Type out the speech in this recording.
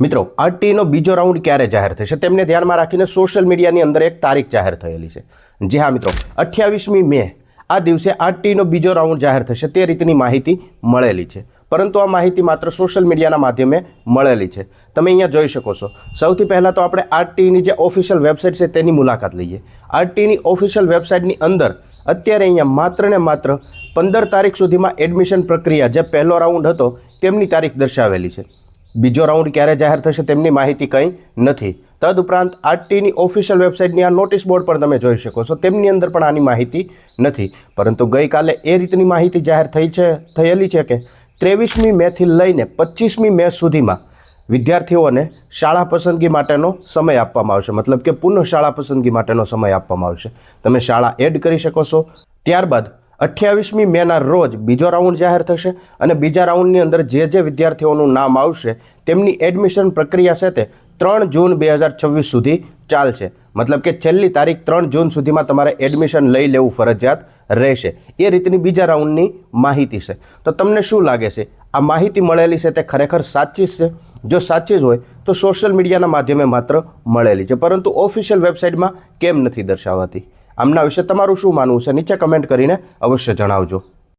મિત્રો આરટીઈનો બીજો રાઉન્ડ ક્યારે જાહેર થશે તેમને ધ્યાનમાં રાખીને સોશિયલ મીડિયાની અંદર એક તારીખ જાહેર થયેલી છે। જી હા મિત્રો, 28મી મે આ દિવસે આરટીઈનો બીજો રાઉન્ડ જાહેર થશે તે રીતની માહિતી મળેલી છે, પરંતુ આ માહિતી માત્ર સોશિયલ મીડિયાના માધ્યમે મળેલી છે। તમે અહીંયા જોઈ શકો છો। સૌથી પહેલાં તો આપણે આરટીઈની જે ઓફિશિયલ વેબસાઇટ છે તેની મુલાકાત લઈએ। આરટીઈની ઓફિશિયલ વેબસાઇટની અંદર અત્યારે અહીંયા માત્ર ને માત્ર 15 તારીખ સુધીમાં એડમિશન પ્રક્રિયા જે પહેલો રાઉન્ડ હતો તેમની તારીખ દર્શાવેલી છે। બીજો રાઉન્ડ ક્યારે જાહેર થશે તેમની માહિતી કંઈ નથી। તદુપરાંત આરટીઈની ઓફિશિયલ વેબસાઇટની આ નોટિસ બોર્ડ પર તમે જોઈ શકો છો, તેમની અંદર પણ આની માહિતી નથી। પરંતુ ગઈકાલે એ રીતની માહિતી જાહેર થયેલી છે કે 23મી મેથી લઈને 25મી મે સુધીમાં વિદ્યાર્થીઓને શાળા પસંદગી માટેનો સમય આપવામાં આવશે, મતલબ કે પુનઃ શાળા પસંદગી માટેનો સમય આપવામાં આવશે। તમે શાળા એડ કરી શકો છો। ત્યારબાદ 28મી મેના રોજ બીજો રાઉન્ડ જાહેર થશે અને બીજા રાઉન્ડની અંદર જે વિદ્યાર્થીઓનું નામ આવશે તેમની એડમિશન પ્રક્રિયા છે તે 3 જૂન 2026 સુધી ચાલશે। મતલબ કે છેલ્લી તારીખ 3 જૂન સુધીમાં તમારે એડમિશન લઈ લેવું ફરજિયાત રહેશે। એ રીતની બીજા રાઉન્ડની માહિતી છે। તો તમને શું લાગે છે, આ માહિતી મળેલી છે તે ખરેખર સાચી છે? જો સાચી જ હોય તો સોશિયલ મીડિયાના માધ્યમે માત્ર મળેલી છે, પરંતુ ઓફિશિયલ વેબસાઇટમાં કેમ નથી દર્શાવાતી? આમના વિશે તમારું શું માનવું છે નીચે કમેન્ટ કરીને અવશ્ય જણાવજો।